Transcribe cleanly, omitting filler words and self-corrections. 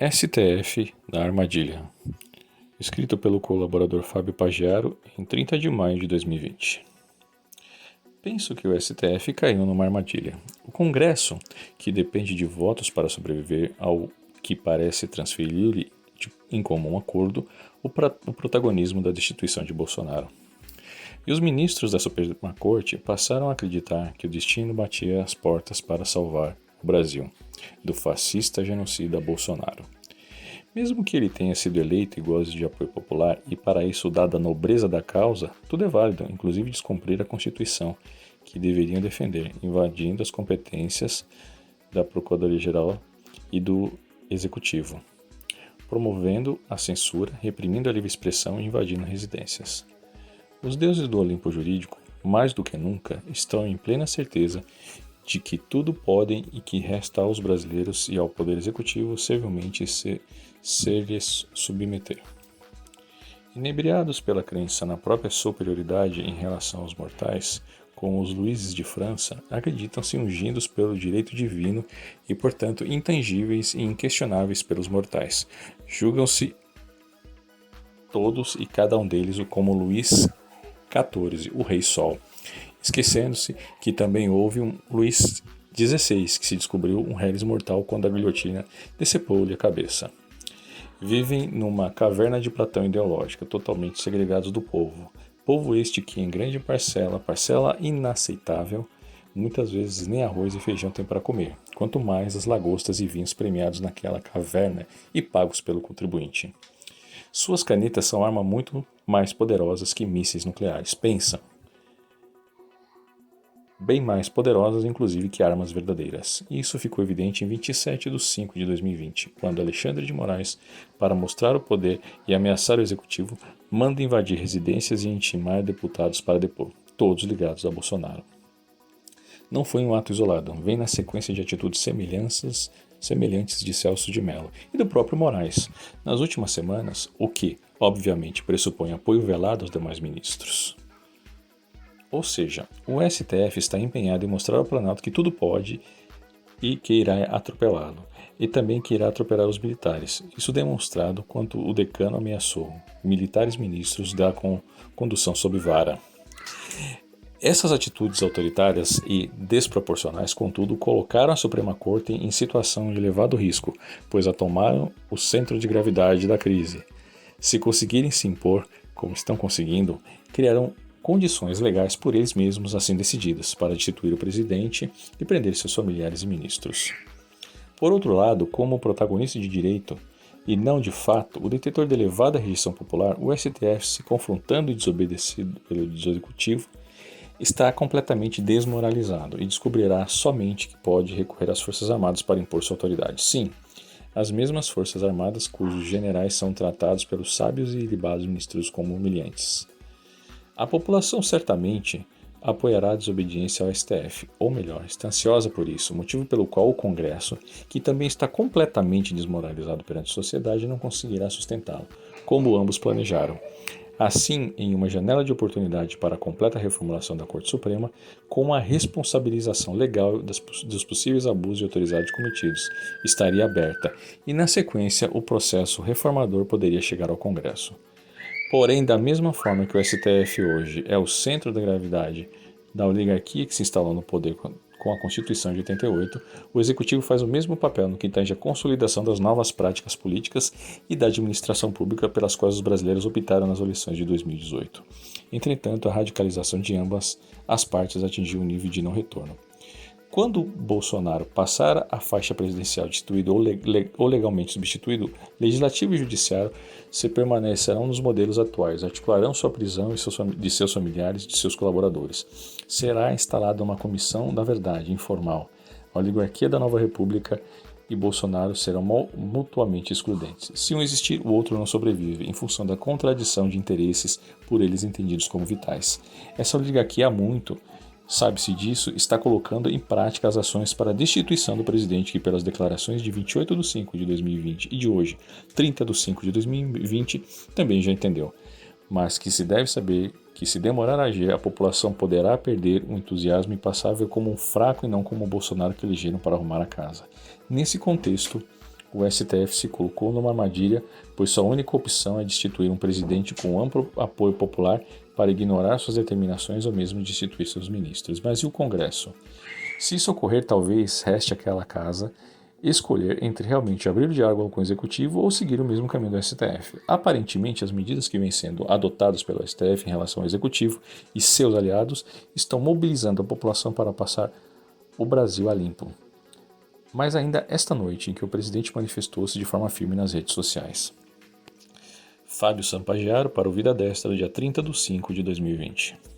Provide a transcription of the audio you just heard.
STF na armadilha. Escrito pelo colaborador Fábio Paggiaro em 30 de maio de 2020. Penso que o STF caiu numa armadilha. O Congresso, que depende de votos para sobreviver ao que parece transferir-lhe em comum acordo o protagonismo da destituição de Bolsonaro. E os ministros da Suprema Corte passaram a acreditar que o destino batia as portas para salvar o Brasil do fascista genocida Bolsonaro. Mesmo que ele tenha sido eleito e goze de apoio popular e para isso dada a nobreza da causa, tudo é válido, inclusive descumprir a Constituição, que deveriam defender, invadindo as competências da Procuradoria-Geral e do Executivo, promovendo a censura, reprimindo a livre expressão e invadindo residências. Os deuses do Olimpo jurídico, mais do que nunca, estão em plena certeza de que tudo podem e que resta aos brasileiros e ao Poder Executivo servilmente se lhes submeter. Inebriados pela crença na própria superioridade em relação aos mortais, como os Luíses de França, acreditam-se ungidos pelo direito divino e, portanto, intangíveis e inquestionáveis pelos mortais. Julgam-se todos e cada um deles como Luís XIV, o Rei Sol, esquecendo-se que também houve um Luís XVI, que se descobriu um réis mortal quando a guilhotina decepou-lhe a cabeça. Vivem numa caverna de Platão ideológica, totalmente segregados do povo. Povo este que, em grande parcela inaceitável, muitas vezes nem arroz e feijão tem para comer, quanto mais as lagostas e vinhos premiados naquela caverna e pagos pelo contribuinte. Suas canetas são armas muito mais poderosas que mísseis nucleares. Pensam. Bem mais poderosas, inclusive, que armas verdadeiras. Isso ficou evidente em 27 de 5 de 2020, quando Alexandre de Moraes, para mostrar o poder e ameaçar o executivo, manda invadir residências e intimar deputados para depor, todos ligados a Bolsonaro. Não foi um ato isolado, vem na sequência de atitudes semelhantes de Celso de Mello e do próprio Moraes nas últimas semanas, o que, obviamente, pressupõe apoio velado aos demais ministros. Ou seja, o STF está empenhado em mostrar ao Planalto que tudo pode e que irá atropelá-lo, e também que irá atropelar os militares. Isso demonstrado quando o decano ameaçou militares ministros da condução sob vara. Essas atitudes autoritárias e desproporcionais, contudo, colocaram a Suprema Corte em situação de elevado risco, pois a tomaram o centro de gravidade da crise. Se conseguirem se impor, como estão conseguindo, criarão condições legais por eles mesmos assim decididas para destituir o presidente e prender seus familiares e ministros. Por outro lado, como protagonista de direito e não de fato, o detetor de elevada rejeição popular, o STF, se confrontando e desobedecido pelo Executivo, está completamente desmoralizado e descobrirá somente que pode recorrer às Forças Armadas para impor sua autoridade. Sim, as mesmas Forças Armadas cujos generais são tratados pelos sábios e ilibados ministros como humilhantes. A população certamente apoiará a desobediência ao STF, ou melhor, está ansiosa por isso, motivo pelo qual o Congresso, que também está completamente desmoralizado perante a sociedade, não conseguirá sustentá-lo, como ambos planejaram. Assim, em uma janela de oportunidade para a completa reformulação da Corte Suprema, com a responsabilização legal dos possíveis abusos e autoridades cometidos, estaria aberta, e na sequência o processo reformador poderia chegar ao Congresso. Porém, da mesma forma que o STF hoje é o centro da gravidade da oligarquia que se instalou no poder com a Constituição de 88, o Executivo faz o mesmo papel no que tange a consolidação das novas práticas políticas e da administração pública pelas quais os brasileiros optaram nas eleições de 2018. Entretanto, a radicalização de ambas as partes atingiu um nível de não retorno. Quando Bolsonaro passar a faixa presidencial destituído ou legalmente substituído, Legislativo e Judiciário se permanecerão nos modelos atuais, articularão sua prisão de seus familiares e de seus colaboradores. Será instalada uma comissão da verdade informal. A oligarquia da nova república e Bolsonaro serão mutuamente excludentes. Se um existir, o outro não sobrevive, em função da contradição de interesses por eles entendidos como vitais. Essa oligarquia há muito, sabe-se disso, está colocando em prática as ações para a destituição do presidente que, pelas declarações de 28 de 5 de 2020 e de hoje, 30 de 5 de 2020, também já entendeu. Mas que se deve saber que, se demorar a agir, a população poderá perder o entusiasmo e passar a ver como um fraco e não como o Bolsonaro que elegeram para arrumar a casa. Nesse contexto, o STF se colocou numa armadilha, pois sua única opção é destituir um presidente com amplo apoio popular para ignorar suas determinações ou mesmo destituir seus ministros. Mas e o Congresso? Se isso ocorrer, talvez reste àquela casa escolher entre realmente abrir o diálogo com o Executivo ou seguir o mesmo caminho do STF. Aparentemente, as medidas que vêm sendo adotadas pelo STF em relação ao Executivo e seus aliados estão mobilizando a população para passar o Brasil a limpo. Mas ainda esta noite em que o presidente manifestou-se de forma firme nas redes sociais. Fábio Sampagiaro para o Vida Destra, dia 30/5/2020.